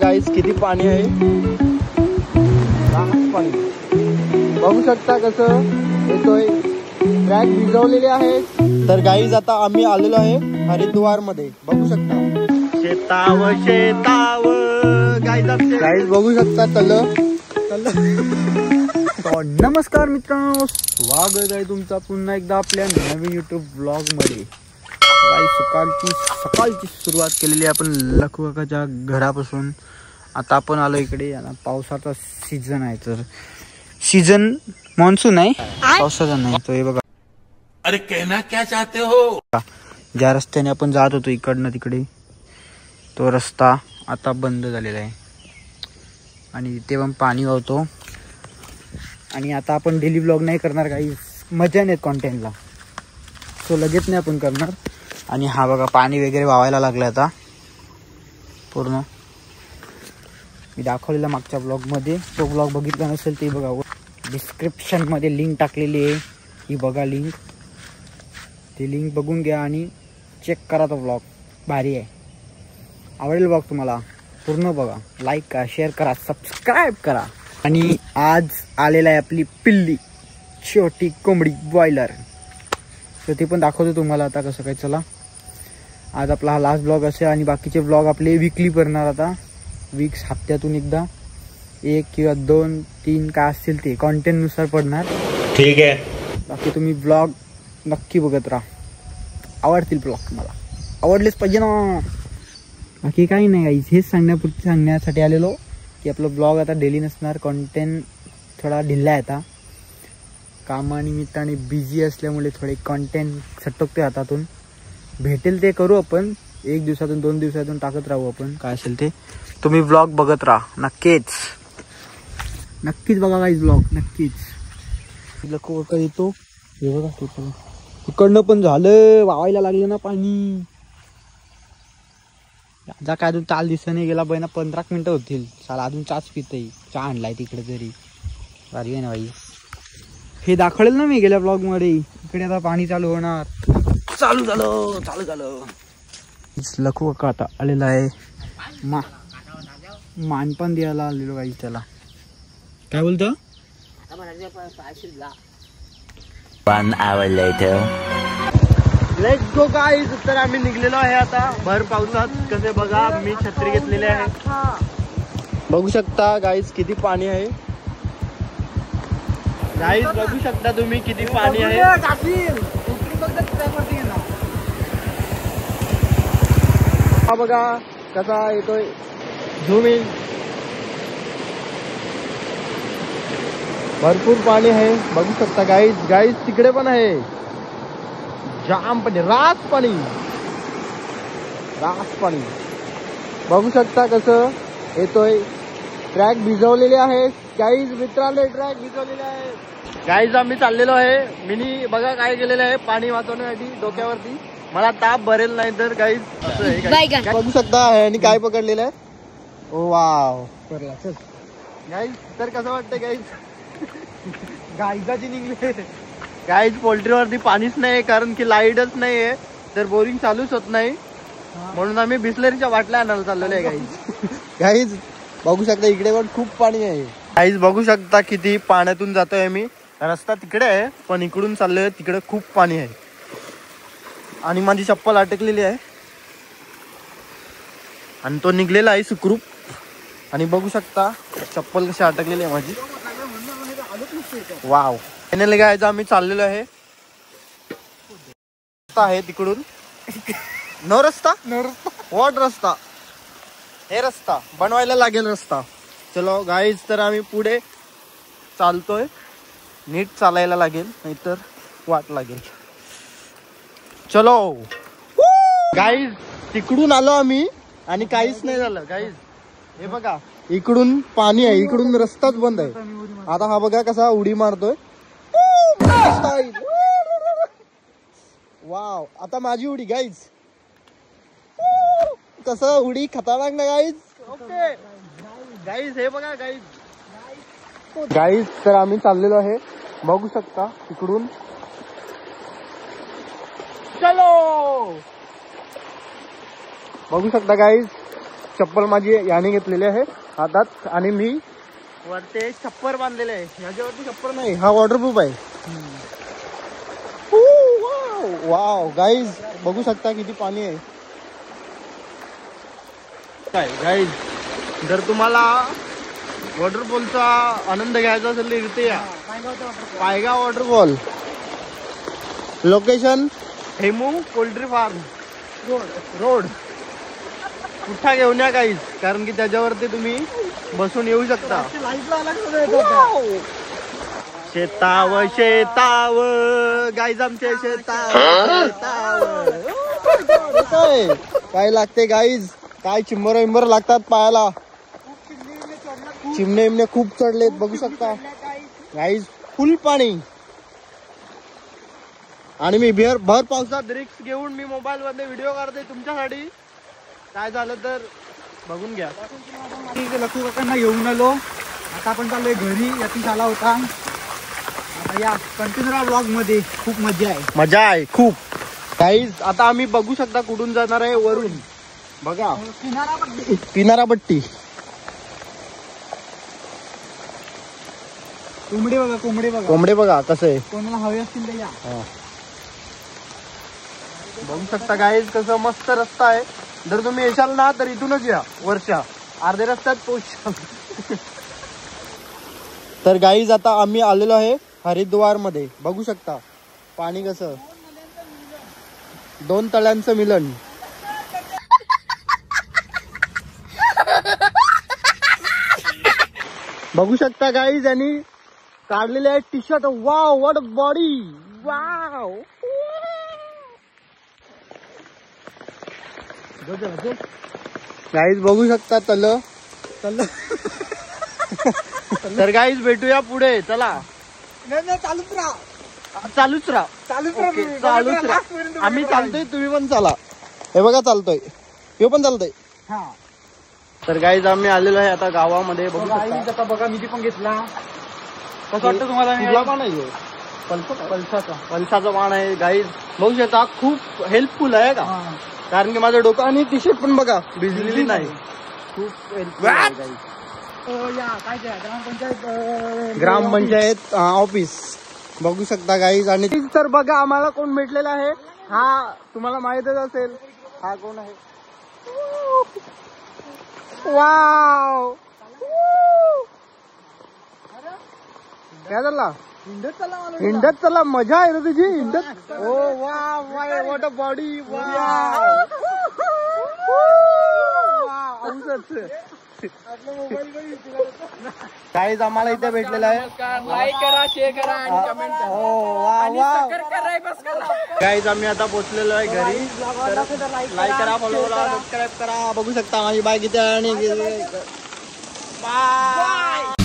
गाईस किती पाणी आहे, पाणी बघू शकता कसं येतोय, ट्रॅक भिजवलेले आहे. तर गाईज आता आम्ही आलेलो आहे हरिद्वार मध्ये, बघू शकता शेताव गाईज बघू शकता नमस्कार मित्रांनो, स्वागत आहे तुमचा पुन्हा एकदा आपल्या नवीन युट्यूब ब्लॉग मध्ये. सकाळची सुरुवात केलेली आपण लखुकाच्या घरापासून. आता आपण आलो इकडे, पावसाचा सीझन आहे. तर सीझन मान्सून आहे, पावसाचा नाही. तो हे बघा, अरे कहना क्या चाहते हो. ज्या रस्त्याने आपण जात होतो इकडनं तिकडे, तो रस्ता आता बंद झालेला आहे आणि तिथे पण पाणी वाहतो. आणि आता आपण डेली ब्लॉग नाही करणार, काही मजा नाही कॉन्टेंटला, तो लगेच नाही आपण करणार. आणि हा बघा पाणी वगैरे वाहायला लागलं आता पूर्ण. मी दाखवलेला मागच्या ब्लॉगमध्ये, तो ब्लॉग बघितला नसेल ते बघा, डिस्क्रिप्शनमध्ये लिंक टाकलेली आहे, ही बघा लिंक, ती लिंक बघून घ्या आणि चेक करा. तो ब्लॉग भारी आहे, आवडेल ब्लॉग तुम्हाला, पूर्ण बघा, लाईक करा, शेअर करा, सबस्क्राईब करा. आणि आज आलेला आहे आपली पिल्ली, छोटी कोंबडी बॉयलर, तर ते पण दाखवतो तुम्हाला आता कसं काय. चला, आज आपला हा लास्ट ब्लॉग असेल आणि बाकीचे ब्लॉग आपले वीकली करणार. आता वीक्स हप्त्यातून एकदा, 1 किंवा 2, 3 काय असतील ते कॉन्टेंट नुसार पडणार. ठीक आहे, बाकी तुम्ही ब्लॉग नक्की बघत राहा, आवडतील ब्लॉग तुम्हाला, आवडलेच पाहिजे ना. बाकी काही नाही गाईज, हेच सांगण्यासाठी आलेलो की आपलं ब्लॉग आता डेली नसणार, कॉन्टेंट थोडा ढिल्ला आहे आता, कामानिमित्ताने बिझी असल्यामुळे थोडे कॉन्टेंट सटकते हातातून. भेटेल ते करू आपण, 1 दिवसातून 2 दिवसातून टाकत राहू आपण, काय असेल ते. तुम्ही ब्लॉग बघत राहा, नक्कीच बघा गाईज ब्लॉग, नक्कीच. लको येतो हे बघा, इकडनं पण झालं, वावायला लागलं ना पाणी. आता काय अजून ताल दिसत नाही गेला बाई ना, 15 मिनिटं होतील. साला अजून चहाच पितय, चहा आणलाय तिकडे तरी, भारी आहे ना बाई. हे दाखवलेल ना मी गेल्या ब्लॉग मध्ये. इकडे आता पाणी चालू होणार, चालू झालं. लखू काका आता आलेला आहे, मानपान द्यायला आलेलो बाई त्याला. काय बोलतो? 1 hour later. Let's go guys. तर आम्ही निघलेलो आहे आता भर पावसात. कसे बघा, मी छत्री घेतलेली आहे, बघू शकता गाईज किती पाणी आहे. गाईज बघू शकता तुम्ही किती पाणी आहे. हा बघा कसा येतोय, झूम इन, भरपूर पाणी आहे, बघू शकता गाईज तिकडे पण आहे जाम पाणी, रास पाणी बघू शकता कसं येतोय. ट्रॅक भिजवलेले आहे गाईज, मित्रांनो ट्रॅक भिजवलेले आहे. गाईज आम्ही चाललेलो आहे, मिनी बघा काय केलेलं आहे पाणी वाचवण्यासाठी डोक्यावरती. मला ताप भरेल नाही तर गाईज असं आहे. बघू शकता आणि काय पकडलेलं आहे. ओ वाव, परला चल गाईज. तर कसं वाटतं गाईज, गाईजाची निघले गाईज. पोल्ट्रीवरती पाणीच नाही, कारण की लाईटच नाही आहे, तर बोरिंग चालूच होत नाही, म्हणून आम्ही बिस्लरीच्या बाटल्या आणायला चाललेलो आहे गाईज. बघू शकता इकडे पण खूप पाणी आहे गाईज, बघू शकता किती पाण्यातून जातोय आम्ही. रस्ता तिकडे आहे पण इकडून चाललोय, तिकडे खूप पाणी आहे. आणि माझी चप्पल अटकलेली आहे आणि तो निघलेला आहे सुखरूप. आणि बघू शकता चप्पल कशी अटकलेली आहे माझी. वाव, फायनली गाईज आम्ही चाललेलो आहे तिकडून. नो रस्ता वॉट रस्ता, हे रस्ता बनवायला लागेल रस्ता. चलो गाईज, तर आम्ही पुढे चालतोय, नीट चालायला लागेल नाहीतर वाट लागेल. चलो गाईज, तिकडून आलो आम्ही आणि काहीच नाही झालं गाईज. हे बघा इकडून पाणी आहे, इकडून रस्ताच बंद आहे. आता हा बघा कसा उडी मारतोय. वाव, आता माझी उडी गाईज, कसं उडी खतरनाक ना गाईज. ओके गाईज, हे बघा गाईज. तर आम्ही चाललेलो आहे, बघू शकता तिकडून. चलो बघू शकता गाईज, चप्पल माझी याने घेतलेली आहे हातात आणि मी वरती छप्पर बांधलेले आहे. ह्याच्यावरती छप्पर नाही, हा वॉटरप्रूफ आहे. वाव गाईज बघू शकता किती पाणी आहे. काय गाईज जर तुम्हाला वॉटरफॉलचा आनंद घ्यायचा असेल तर इथे या, Paygaon waterfall. Location Hemu poultry farm road. पुठ्ठा घेऊन या गाईज, कारण की त्याच्यावरती तुम्ही बसून येऊ शकता. शेताव शेताव गाईज आमचे शेताव. काय लागते गाईज, काय चिंबर विंबर लागतात पायाला. चिमणे इमणे खूप चढलेत बघू शकता गाईज. फुल पाणी. आणि मी भर पावसात रिक्स घेऊन मी मोबाईल मध्ये व्हिडिओ काढते तुमच्यासाठी. काय झालं तर बघून घ्या. लखू काकांना घेऊन आलो. आता आपण चाललोय घरी. यतीश आला होता. आता या कंटिन्यू ब्लॉग मध्ये खूप मजा आहे खूप. गाईज आता आम्ही बघू शकता कुठून जाणार आहे. वरून बघा किनारापट्टी. कोंबडे बघा कसं आहे. कोणाला हवे असतील तर या. बघू शकता गाईज कसं मस्त रस्ता आहे. जर तुम्ही येशाल ना तर इथूनच या. वर्षा अर्धे रस्त्यात पोहोचाल. तर गाईज आता आम्ही आलेलो आहे हरिद्वार मध्ये. बघू शकता पाणी कसं. 2 तळ्यांचं मिलन. बघू शकता गाईज यांनी काढलेले आहे T shirt. Wow what body. Wow guys बघू शकता तल. तर गाईज भेटूया पुढे. चला चालूच राहा. आम्ही चालतोय तुम्ही पण चला. हे बघा चालतोय. हे पण चालतोय. तर गाईज आम्ही आलेलो आहे आता गावामध्ये. बघू शकता. आता बघा मी पण घेतला. कसं वाटतं तुम्हाला. तुझा पण आहे पल्साचा पान आहे गाईज. बघू शकता खूप हेल्पफुल आहे का. कारण की माझं डोकं आणि टी शर्ट पण बघा भिजलेली नाही. खूप हेल्पफुल आहे गाईज. ग्रामपंचायत ऑफिस बघू शकता गाईज. आणि तर बघा आम्हाला कोण भेटलेला आहे. हा तुम्हाला माहितच असेल. हा कोण आहे. वाव काय झाला. हिंडत चला मजा आहे ना तुझी हिंडत. ओ वा व्हॉट अ बॉडी. काहीच आम्हाला इथे भेटलेलं आहे. लाईक करा, शेअर करा आणि कमेंट करा. गाईज आम्ही आता पोहोचलेलो आहे घरी. लाईक करा, फॉलो करा, सबस्क्राईब करा. बघू शकता माझी बाय किती आणि बाय.